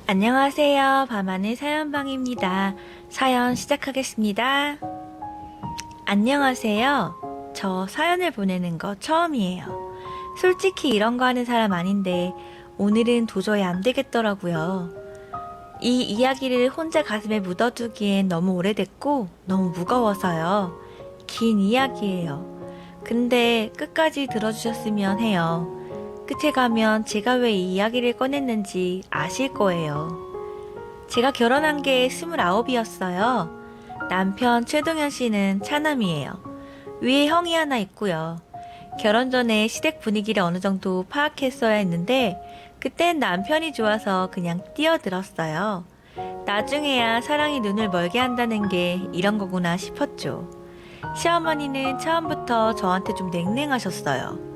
안녕하세요. 밤하늘 사연방입니다. 사연 시작하겠습니다. 안녕하세요. 저 사연을 보내는 거 처음이에요. 솔직히 이런 거 하는 사람 아닌데 오늘은 도저히 안 되겠더라고요. 이 이야기를 혼자 가슴에 묻어두기엔 너무 오래됐고 너무 무거워서요. 긴 이야기예요. 근데 끝까지 들어주셨으면 해요. 끝에 가면 제가 왜 이 이야기를 꺼냈는지 아실 거예요. 제가 결혼한 게 29이었어요. 남편 최동현 씨는 차남이에요. 위에 형이 하나 있고요. 결혼 전에 시댁 분위기를 어느 정도 파악했어야 했는데 그땐 남편이 좋아서 그냥 뛰어들었어요. 나중에야 사랑이 눈을 멀게 한다는 게 이런 거구나 싶었죠. 시어머니는 처음부터 저한테 좀 냉랭하셨어요.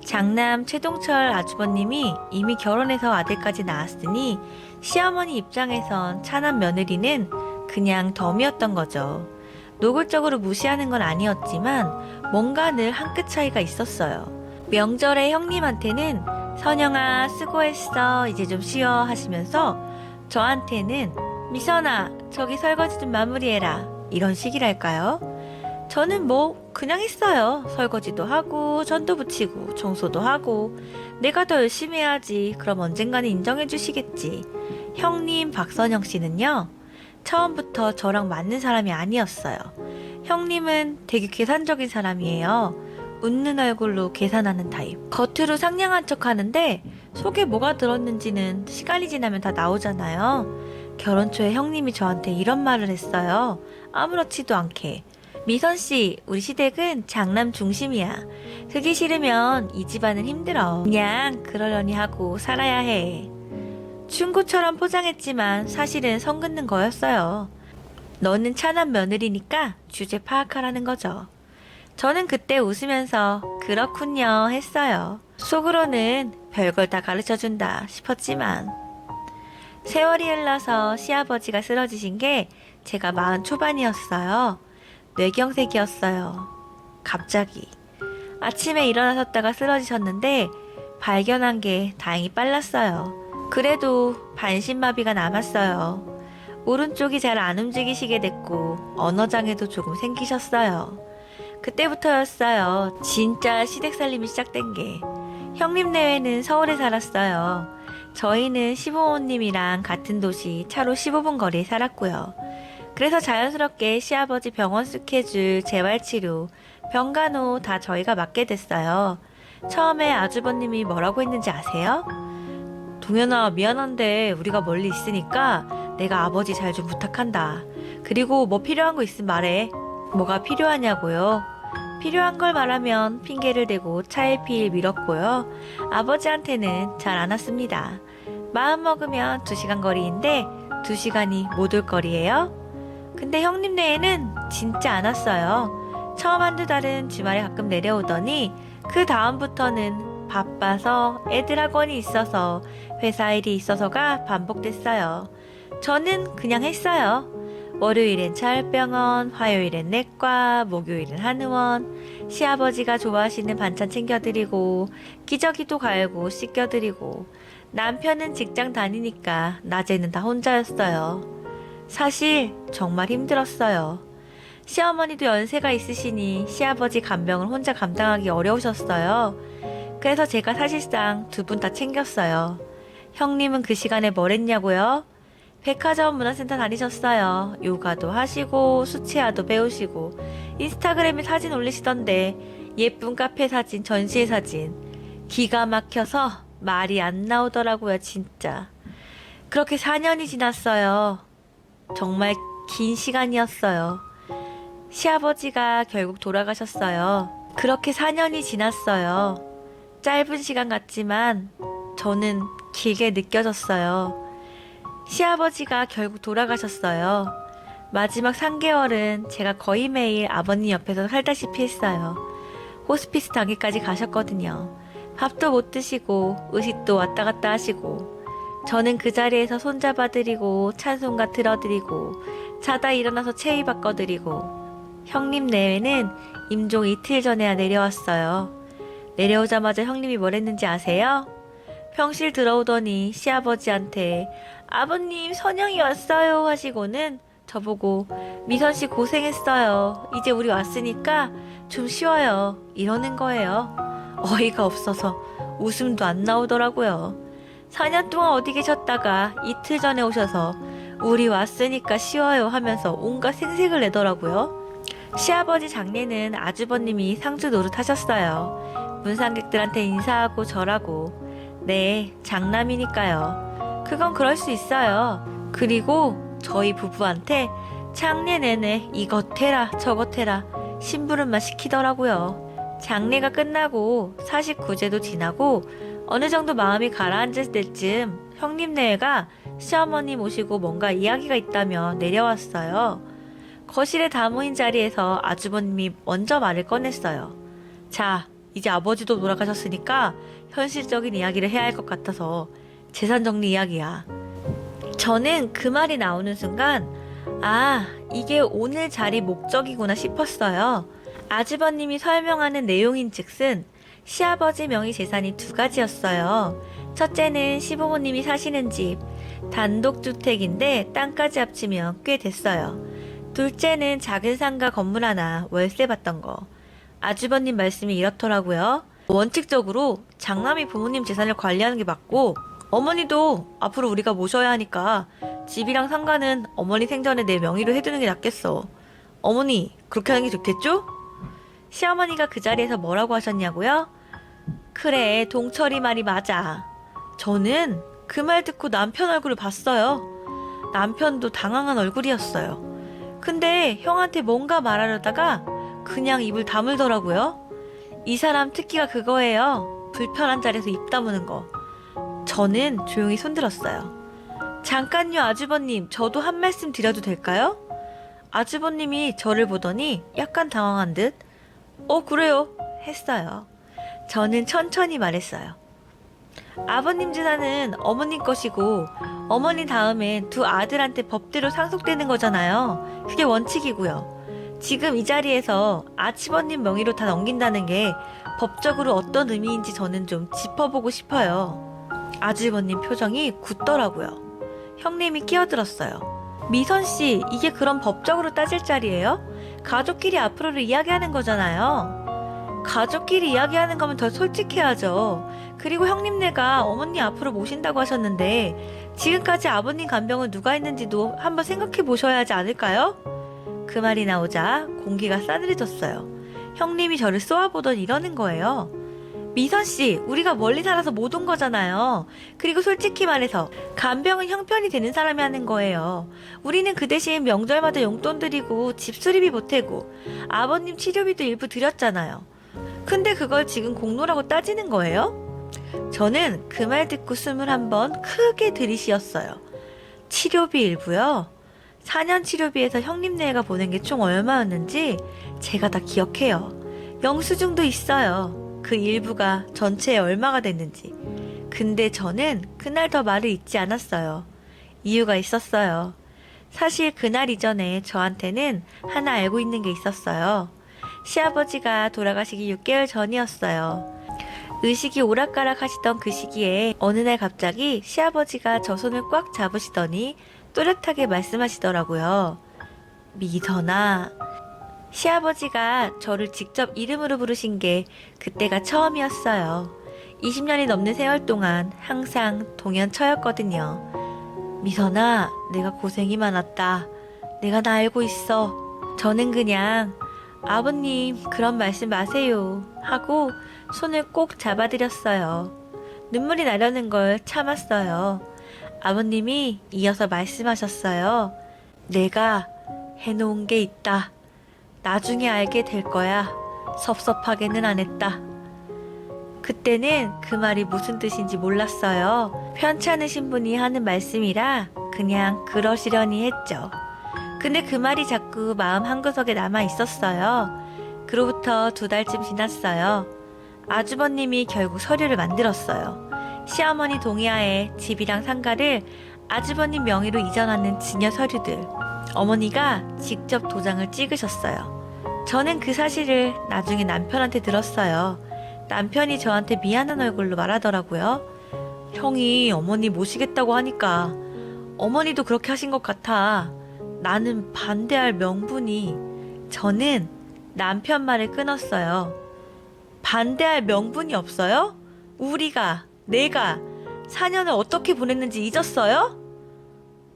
장남 최동철 아주버님이 이미 결혼해서 아들까지 낳았으니 시어머니 입장에선 차남 며느리는 그냥 덤이었던 거죠. 노골적으로 무시하는 건 아니었지만 뭔가 늘 한 끗 차이가 있었어요. 명절에 형님한테는 선영아 수고했어 이제 좀 쉬어 하시면서 저한테는 미선아 저기 설거지 좀 마무리해라 이런 식이랄까요? 저는 뭐 그냥 했어요. 설거지도 하고 전도 붙이고 청소도 하고 내가 더 열심히 해야지. 그럼 언젠가는 인정해 주시겠지. 형님 박선영 씨는요. 처음부터 저랑 맞는 사람이 아니었어요. 형님은 되게 계산적인 사람이에요. 웃는 얼굴로 계산하는 타입. 겉으로 상냥한 척 하는데 속에 뭐가 들었는지는 시간이 지나면 다 나오잖아요. 결혼 초에 형님이 저한테 이런 말을 했어요. 아무렇지도 않게. 미선씨, 우리 시댁은 장남 중심이야. 그게 싫으면 이 집안은 힘들어. 그냥 그러려니 하고 살아야 해. 충고처럼 포장했지만 사실은 선 긋는 거였어요. 너는 차남 며느리니까 주제 파악하라는 거죠. 저는 그때 웃으면서 그렇군요 했어요. 속으로는 별걸 다 가르쳐준다 싶었지만 세월이 흘러서 시아버지가 쓰러지신 게 제가 40 초반이었어요. 뇌경색이었어요. 갑자기. 아침에 일어나셨다가 쓰러지셨는데 발견한 게 다행히 빨랐어요. 그래도 반신마비가 남았어요. 오른쪽이 잘 안 움직이시게 됐고 언어장애도 조금 생기셨어요. 그때부터였어요. 진짜 시댁 살림이 시작된 게. 형님 내외는 서울에 살았어요. 저희는 시부모님이랑 같은 도시 차로 15분 거리에 살았고요. 그래서 자연스럽게 시아버지 병원 스케줄, 재활치료, 병간호 다 저희가 맡게 됐어요. 처음에 아주버님이 뭐라고 했는지 아세요? 동현아, 미안한데 우리가 멀리 있으니까 내가 아버지 잘 좀 부탁한다. 그리고 뭐 필요한 거 있으면 말해. 뭐가 필요하냐고요? 필요한 걸 말하면 핑계를 대고 차일피일 미뤘고요. 아버지한테는 잘 안 왔습니다. 마음 먹으면 2시간 거리인데 2시간이 못 올 거리예요. 근데 형님 내에는 진짜 안 왔어요. 처음 한두 달은 주말에 가끔 내려오더니 그 다음부터는 바빠서 애들 학원이 있어서 회사 일이 있어서가 반복됐어요. 저는 그냥 했어요. 월요일엔 차을병원, 화요일엔 내과, 목요일엔 한의원, 시아버지가 좋아하시는 반찬 챙겨드리고 기저귀도 갈고 씻겨드리고 남편은 직장 다니니까 낮에는 다 혼자였어요. 사실 정말 힘들었어요. 시어머니도 연세가 있으시니 시아버지 간병을 혼자 감당하기 어려우셨어요. 그래서 제가 사실상 2분 다 챙겼어요. 형님은 그 시간에 뭘 했냐고요? 백화점 문화센터 다니셨어요. 요가도 하시고 수채화도 배우시고 인스타그램에 사진 올리시던데 예쁜 카페 사진, 전시회 사진 기가 막혀서 말이 안 나오더라고요 진짜. 그렇게 4년이 지났어요. 정말 긴 시간이었어요. 시아버지가 결국 돌아가셨어요. 그렇게 4년이 지났어요. 짧은 시간 같지만 저는 길게 느껴졌어요. 시아버지가 결국 돌아가셨어요. 마지막 3개월은 제가 거의 매일 아버님 옆에서 살다시피 했어요. 호스피스 단계까지 가셨거든요. 밥도 못 드시고 의식도 왔다 갔다 하시고 저는 그 자리에서 손잡아드리고 찬송가 틀어드리고 자다 일어나서 체위 바꿔드리고 형님 내외는 임종 이틀 전에야 내려왔어요. 내려오자마자 형님이 뭘 했는지 아세요? 평실 들어오더니 시아버지한테 아버님 선영이 왔어요 하시고는 저보고 미선씨 고생했어요. 이제 우리 왔으니까 좀 쉬어요. 이러는 거예요. 어이가 없어서 웃음도 안 나오더라고요. 4년 동안 어디 계셨다가 이틀 전에 오셔서 우리 왔으니까 쉬어요 하면서 온갖 생색을 내더라고요. 시아버지 장례는 아주버님이 상주 노릇하셨어요. 문상객들한테 인사하고 절하고. 네, 장남이니까요. 그건 그럴 수 있어요. 그리고 저희 부부한테 장례 내내 이것 해라 저것 해라 심부름만 시키더라고요. 장례가 끝나고 49제도 지나고 어느 정도 마음이 가라앉을 때쯤 형님네가 시어머니 모시고 뭔가 이야기가 있다며 내려왔어요. 거실에 다 모인 자리에서 아주버님이 먼저 말을 꺼냈어요. 자, 이제 아버지도 돌아가셨으니까 현실적인 이야기를 해야 할 것 같아서 재산 정리 이야기야. 저는 그 말이 나오는 순간 아, 이게 오늘 자리 목적이구나 싶었어요. 아주버님이 설명하는 내용인즉슨 시아버지 명의 재산이 2가지였어요. 첫째는 시부모님이 사시는 집, 단독주택인데 땅까지 합치면 꽤 됐어요. 둘째는 작은 상가 건물 하나 월세 받던 거. 아주버님 말씀이 이렇더라고요. 원칙적으로 장남이 부모님 재산을 관리하는 게 맞고 어머니도 앞으로 우리가 모셔야 하니까 집이랑 상가는 어머니 생전에 내 명의로 해두는 게 낫겠어. 어머니, 그렇게 하는 게 좋겠죠? 시어머니가 그 자리에서 뭐라고 하셨냐고요? 그래, 동철이 말이 맞아. 저는 그 말 듣고 남편 얼굴을 봤어요. 남편도 당황한 얼굴이었어요. 근데 형한테 뭔가 말하려다가 그냥 입을 다물더라고요. 이 사람 특기가 그거예요. 불편한 자리에서 입 다무는 거. 저는 조용히 손들었어요. 잠깐요, 아주버님. 저도 한 말씀 드려도 될까요? 아주버님이 저를 보더니 약간 당황한 듯 그래요 했어요. 저는 천천히 말했어요. 아버님 재산은 어머님 것이고 어머니 다음엔 2 아들한테 법대로 상속되는 거잖아요. 그게 원칙이고요. 지금 이 자리에서 아치버님 명의로 다 넘긴다는 게 법적으로 어떤 의미인지 저는 좀 짚어보고 싶어요. 아주버님 표정이 굳더라고요. 형님이 끼어들었어요. 미선씨, 이게 그럼 법적으로 따질 자리예요? 가족끼리 앞으로를 이야기하는 거잖아요. 가족끼리 이야기하는 거면 더 솔직해야죠. 그리고 형님네가 어머니 앞으로 모신다고 하셨는데 지금까지 아버님 간병은 누가 했는지도 한번 생각해 보셔야 하지 않을까요? 그 말이 나오자 공기가 싸늘해졌어요. 형님이 저를 쏘아보더니 이러는 거예요. 미선씨, 우리가 멀리 살아서 못 온 거잖아요. 그리고 솔직히 말해서 간병은 형편이 되는 사람이 하는 거예요. 우리는 그 대신 명절마다 용돈 드리고 집 수리비 보태고 아버님 치료비도 일부 드렸잖아요. 근데 그걸 지금 공로라고 따지는 거예요? 저는 그 말 듣고 숨을 한번 크게 들이쉬었어요. 치료비 일부요? 4년 치료비에서 형님네가 보낸 게 총 얼마였는지 제가 다 기억해요. 영수증도 있어요. 그 일부가 전체에 얼마가 됐는지. 근데 저는 그날 더 말을 잇지 않았어요. 이유가 있었어요. 사실 그날 이전에 저한테는 하나 알고 있는 게 있었어요. 시아버지가 돌아가시기 6개월 전이었어요. 의식이 오락가락 하시던 그 시기에 어느 날 갑자기 시아버지가 저 손을 꽉 잡으시더니 또렷하게 말씀하시더라고요. 미선아. 시아버지가 저를 직접 이름으로 부르신 게 그때가 처음이었어요. 20년이 넘는 세월 동안 항상 동연처였거든요. 미선아, 내가 고생이 많았다. 내가 다 알고 있어. 저는 그냥 아버님 그런 말씀 마세요 하고 손을 꼭 잡아드렸어요. 눈물이 나려는 걸 참았어요. 아버님이 이어서 말씀하셨어요. 내가 해놓은 게 있다. 나중에 알게 될 거야. 섭섭하게는 안 했다. 그때는 그 말이 무슨 뜻인지 몰랐어요. 편찮으신 분이 하는 말씀이라 그냥 그러시려니 했죠. 근데 그 말이 자꾸 마음 한구석에 남아 있었어요. 그로부터 2달쯤 지났어요. 아주버님이 결국 서류를 만들었어요. 시어머니 동의하에 집이랑 상가를 아주버님 명의로 이전하는 증여 서류들. 어머니가 직접 도장을 찍으셨어요. 저는 그 사실을 나중에 남편한테 들었어요. 남편이 저한테 미안한 얼굴로 말하더라고요. 형이 어머니 모시겠다고 하니까 어머니도 그렇게 하신 것 같아. 나는 반대할 명분이. 저는 남편 말을 끊었어요. 반대할 명분이 없어요? 내가 4년을 어떻게 보냈는지 잊었어요?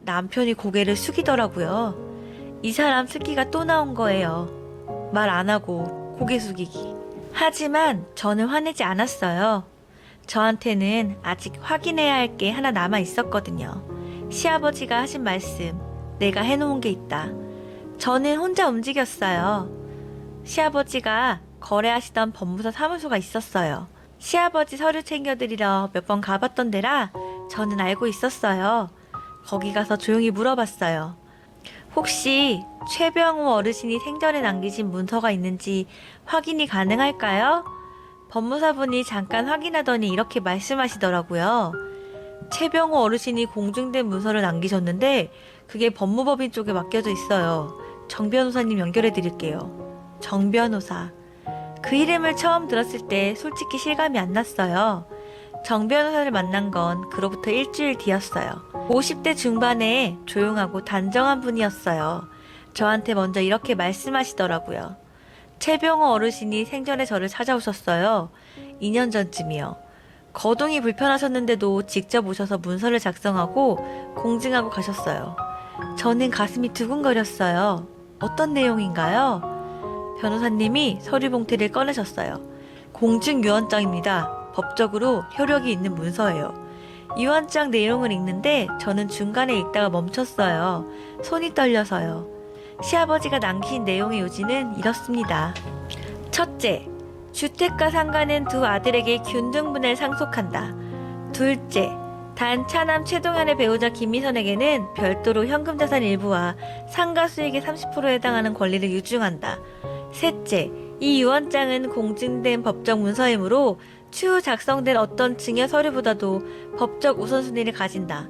남편이 고개를 숙이더라고요. 이 사람 스키가 또 나온 거예요. 말 안 하고 고개 숙이기. 하지만 저는 화내지 않았어요. 저한테는 아직 확인해야 할 게 하나 남아 있었거든요. 시아버지가 하신 말씀, 내가 해놓은 게 있다. 저는 혼자 움직였어요. 시아버지가 거래하시던 법무사 사무소가 있었어요. 시아버지 서류 챙겨드리러 몇 번 가봤던 데라 저는 알고 있었어요. 거기 가서 조용히 물어봤어요. 혹시 최병호 어르신이 생전에 남기신 문서가 있는지 확인이 가능할까요? 법무사분이 잠깐 확인하더니 이렇게 말씀하시더라고요. 최병호 어르신이 공증된 문서를 남기셨는데 그게 법무법인 쪽에 맡겨져 있어요. 정 변호사님 연결해 드릴게요. 정 변호사. 그 이름을 처음 들었을 때 솔직히 실감이 안 났어요. 정 변호사를 만난 건 그로부터 일주일 뒤였어요. 50대 중반에 조용하고 단정한 분이었어요. 저한테 먼저 이렇게 말씀하시더라고요. 최병호 어르신이 생전에 저를 찾아오셨어요. 2년 전쯤이요. 거동이 불편하셨는데도 직접 오셔서 문서를 작성하고 공증하고 가셨어요. 저는 가슴이 두근거렸어요. 어떤 내용인가요? 변호사님이 서류 봉투를 꺼내셨어요. 공증유언장입니다. 법적으로 효력이 있는 문서예요. 유언장 내용을 읽는데 저는 중간에 읽다가 멈췄어요. 손이 떨려서요. 시아버지가 남긴 내용의 요지는 이렇습니다. 첫째, 주택과 상가는 두 아들에게 균등분을 상속한다. 둘째, 단 차남 최동현의 배우자 김미선에게는 별도로 현금자산 일부와 상가 수익의 30%에 해당하는 권리를 유증한다. 셋째, 이 유언장은 공증된 법적 문서이므로 추후 작성된 어떤 증여 서류보다도 법적 우선순위를 가진다.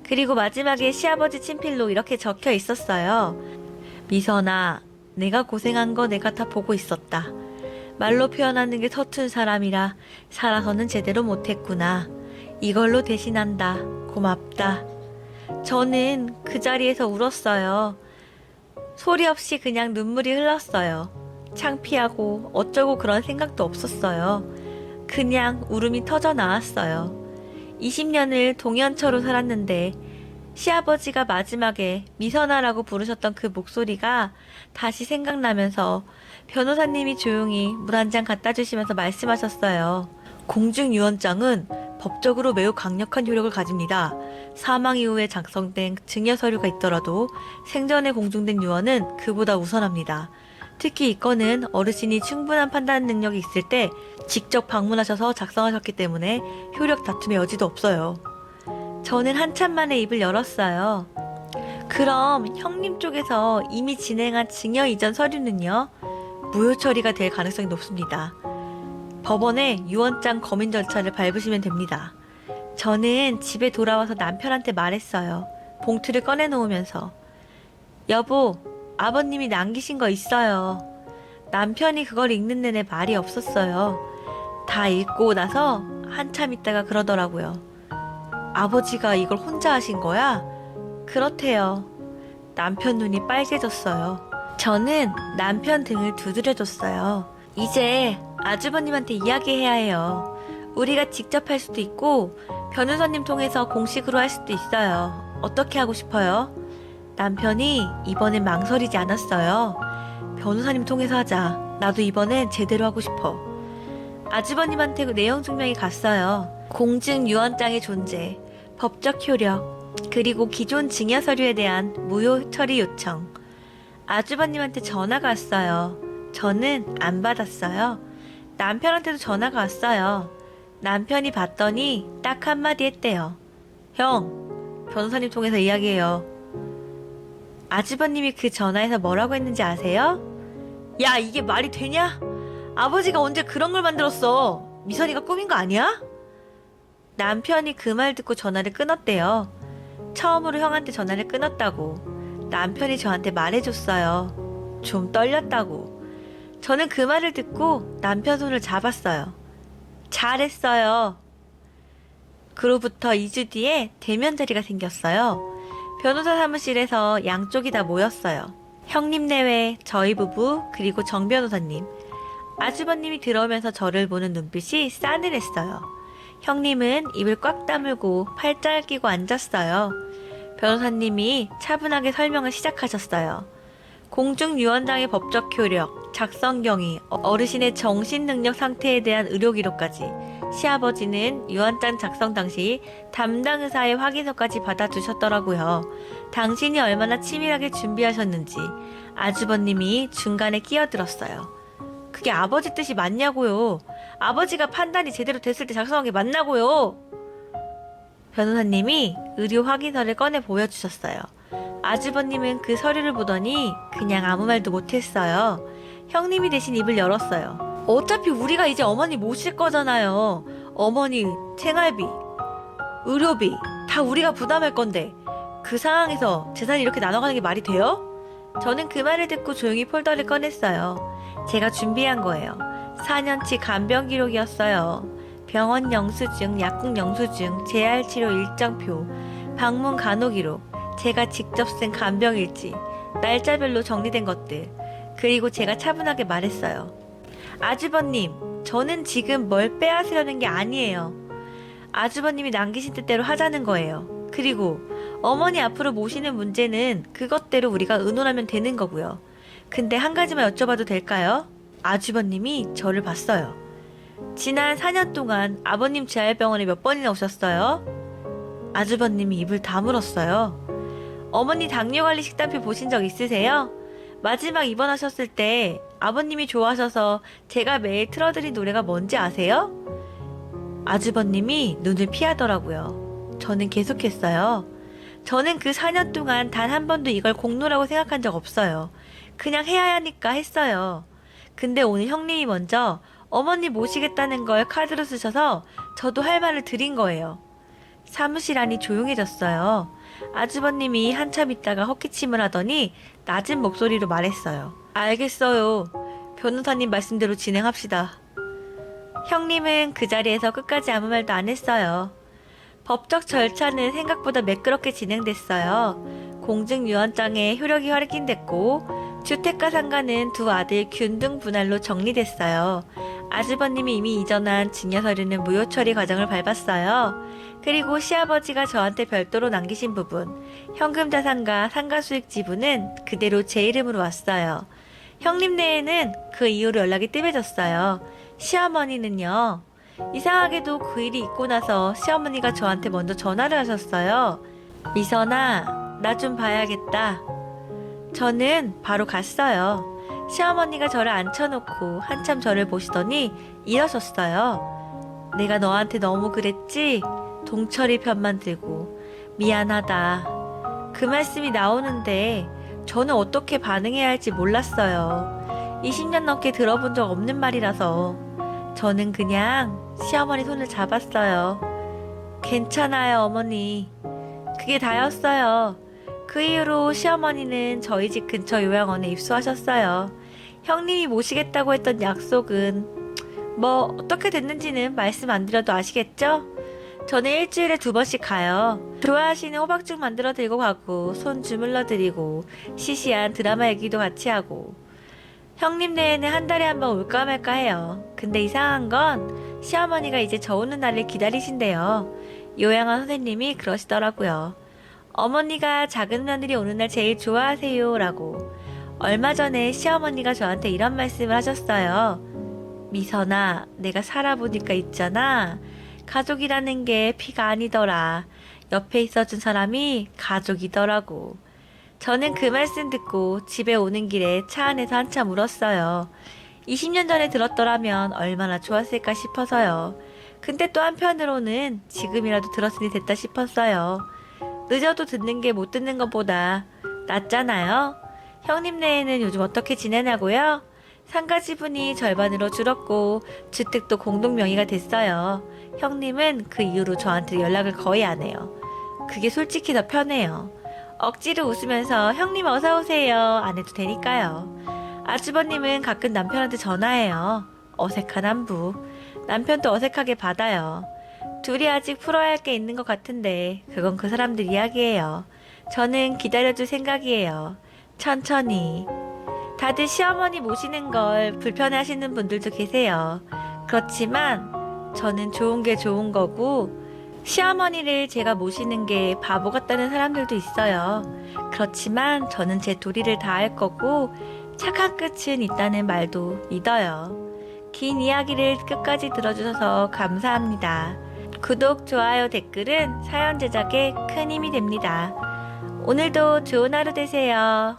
그리고 마지막에 시아버지 친필로 이렇게 적혀 있었어요. 미선아, 내가 고생한 거 내가 다 보고 있었다. 말로 표현하는 게 서툰 사람이라 살아서는 제대로 못했구나. 이걸로 대신한다. 고맙다. 저는 그 자리에서 울었어요. 소리 없이 그냥 눈물이 흘렀어요. 창피하고 어쩌고 그런 생각도 없었어요. 그냥 울음이 터져 나왔어요. 20년을 동연처로 살았는데 시아버지가 마지막에 미선아라고 부르셨던 그 목소리가 다시 생각나면서 변호사님이 조용히 물 한 잔 갖다 주시면서 말씀하셨어요. 공증유언장은 법적으로 매우 강력한 효력을 가집니다. 사망 이후에 작성된 증여 서류가 있더라도 생전에 공증된 유언은 그보다 우선합니다. 특히 이 건은 어르신이 충분한 판단 능력이 있을 때 직접 방문하셔서 작성하셨기 때문에 효력 다툼의 여지도 없어요. 저는 한참 만에 입을 열었어요. 그럼 형님 쪽에서 이미 진행한 증여 이전 서류는요? 무효 처리가 될 가능성이 높습니다. 법원에 유언장 검인 절차를 밟으시면 됩니다. 저는 집에 돌아와서 남편한테 말했어요. 봉투를 꺼내놓으면서. 여보, 아버님이 남기신 거 있어요. 남편이 그걸 읽는 내내 말이 없었어요. 다 읽고 나서 한참 있다가 그러더라고요. 아버지가 이걸 혼자 하신 거야? 그렇대요. 남편 눈이 빨개졌어요. 저는 남편 등을 두드려줬어요. 이제 아주버님한테 이야기해야 해요. 우리가 직접 할 수도 있고 변호사님 통해서 공식으로 할 수도 있어요. 어떻게 하고 싶어요? 남편이 이번엔 망설이지 않았어요. 변호사님 통해서 하자. 나도 이번엔 제대로 하고 싶어. 아주버님한테 그 내용 증명이 갔어요. 공증 유언장의 존재, 법적 효력, 그리고 기존 증여 서류에 대한 무효 처리 요청. 아주버님한테 전화가 왔어요. 저는 안 받았어요. 남편한테도 전화가 왔어요. 남편이 받더니 딱 한마디 했대요. 형, 변호사님 통해서 이야기해요. 아주버님이 그 전화에서 뭐라고 했는지 아세요? 야, 이게 말이 되냐? 아버지가 언제 그런 걸 만들었어? 미선이가 꾸민 거 아니야? 남편이 그 말 듣고 전화를 끊었대요. 처음으로 형한테 전화를 끊었다고. 남편이 저한테 말해줬어요. 좀 떨렸다고. 저는 그 말을 듣고 남편 손을 잡았어요. 잘했어요. 그로부터 2주 뒤에 대면 자리가 생겼어요. 변호사 사무실에서 양쪽이 다 모였어요. 형님 내외, 저희 부부, 그리고 정 변호사님. 아주버님이 들어오면서 저를 보는 눈빛이 싸늘했어요. 형님은 입을 꽉 다물고 팔짱을 끼고 앉았어요. 변호사님이 차분하게 설명을 시작하셨어요. 공중유언장의 법적 효력, 작성 경위, 어르신의 정신능력 상태에 대한 의료기록까지, 시아버지는 유언장 작성 당시 담당 의사의 확인서까지 받아두셨더라고요. 당신이 얼마나 치밀하게 준비하셨는지 아주버님이 중간에 끼어들었어요. 그게 아버지 뜻이 맞냐고요. 아버지가 판단이 제대로 됐을 때 작성한 게 맞나고요. 변호사님이 의료 확인서를 꺼내 보여주셨어요. 아주버님은 그 서류를 보더니 그냥 아무 말도 못했어요. 형님이 대신 입을 열었어요. 어차피 우리가 이제 어머니 모실 거잖아요. 어머니 생활비, 의료비 다 우리가 부담할 건데 그 상황에서 재산이 이렇게 나눠가는 게 말이 돼요? 저는 그 말을 듣고 조용히 폴더를 꺼냈어요. 제가 준비한 거예요. 4년치 간병 기록이었어요. 병원 영수증, 약국 영수증, 재활치료 일정표, 방문 간호 기록, 제가 직접 쓴 간병일지, 날짜별로 정리된 것들. 그리고 제가 차분하게 말했어요. 아주버님, 저는 지금 뭘 빼앗으려는 게 아니에요. 아주버님이 남기신 뜻대로 하자는 거예요. 그리고 어머니 앞으로 모시는 문제는 그것대로 우리가 의논하면 되는 거고요. 근데 한 가지만 여쭤봐도 될까요? 아주버님이 저를 봤어요. 지난 4년 동안 아버님 재활병원에 몇 번이나 오셨어요? 아주버님이 입을 다물었어요. 어머니 당뇨관리 식단표 보신 적 있으세요? 마지막 입원하셨을 때 아버님이 좋아하셔서 제가 매일 틀어드린 노래가 뭔지 아세요? 아주버님이 눈을 피하더라고요. 저는 계속했어요. 저는 그 4년 동안 단 한 번도 이걸 공로라고 생각한 적 없어요. 그냥 해야 하니까 했어요. 근데 오늘 형님이 먼저 어머니 모시겠다는 걸 카드로 쓰셔서 저도 할 말을 드린 거예요. 사무실 안이 조용해졌어요. 아주버님이 한참 있다가 헛기침을 하더니 낮은 목소리로 말했어요. 알겠어요. 변호사님 말씀대로 진행합시다. 형님은 그 자리에서 끝까지 아무 말도 안 했어요. 법적 절차는 생각보다 매끄럽게 진행됐어요. 공증유언장에 효력이 확인됐고 주택가 상가는 두 아들 균등 분할로 정리됐어요. 아주버님이 이미 이전한 증여 서류는 무효 처리 과정을 밟았어요. 그리고 시아버지가 저한테 별도로 남기신 부분, 현금 자산과 상가 수익 지분은 그대로 제 이름으로 왔어요. 형님 내에는 그 이후로 연락이 뜸해졌어요. 시어머니는요. 이상하게도 그 일이 있고 나서 시어머니가 저한테 먼저 전화를 하셨어요. 미선아, 나 좀 봐야겠다. 저는 바로 갔어요. 시어머니가 저를 앉혀놓고 한참 저를 보시더니 이러셨어요. 내가 너한테 너무 그랬지? 동철이 편만 들고 미안하다. 그 말씀이 나오는데 저는 어떻게 반응해야 할지 몰랐어요. 20년 넘게 들어본 적 없는 말이라서 저는 그냥 시어머니 손을 잡았어요. 괜찮아요, 어머니. 그게 다였어요. 그 이후로 시어머니는 저희 집 근처 요양원에 입소하셨어요. 형님이 모시겠다고 했던 약속은 뭐 어떻게 됐는지는 말씀 안 드려도 아시겠죠? 저는 일주일에 2번씩 가요. 좋아하시는 호박죽 만들어 들고 가고 손 주물러 드리고 시시한 드라마 얘기도 같이 하고 형님 내에는 한 달에 한 번 올까 말까 해요. 근데 이상한 건 시어머니가 이제 저 오는 날을 기다리신대요. 요양원 선생님이 그러시더라고요. 어머니가 작은 며느리 오는 날 제일 좋아하세요 라고. 얼마 전에 시어머니가 저한테 이런 말씀을 하셨어요. 미선아, 내가 살아보니까 있잖아. 가족이라는 게 피가 아니더라. 옆에 있어준 사람이 가족이더라고. 저는 그 말씀 듣고 집에 오는 길에 차 안에서 한참 울었어요. 20년 전에 들었더라면 얼마나 좋았을까 싶어서요. 근데 또 한편으로는 지금이라도 들었으니 됐다 싶었어요. 늦어도 듣는 게 못 듣는 것보다 낫잖아요. 형님 내에는 요즘 어떻게 지내냐고요? 상가 지분이 절반으로 줄었고 주택도 공동 명의가 됐어요. 형님은 그 이후로 저한테 연락을 거의 안 해요. 그게 솔직히 더 편해요. 억지로 웃으면서 형님 어서 오세요 안 해도 되니까요. 아주버님은 가끔 남편한테 전화해요. 어색한 안부. 남편도 어색하게 받아요. 둘이 아직 풀어야 할 게 있는 것 같은데 그건 그 사람들 이야기예요. 저는 기다려줄 생각이에요. 천천히. 다들 시어머니 모시는 걸 불편해하시는 분들도 계세요. 그렇지만 저는 좋은 게 좋은 거고 시어머니를 제가 모시는 게 바보 같다는 사람들도 있어요. 그렇지만 저는 제 도리를 다할 거고 착한 끝은 있다는 말도 믿어요. 긴 이야기를 끝까지 들어주셔서 감사합니다. 구독, 좋아요, 댓글은 사연 제작에 큰 힘이 됩니다. 오늘도 좋은 하루 되세요.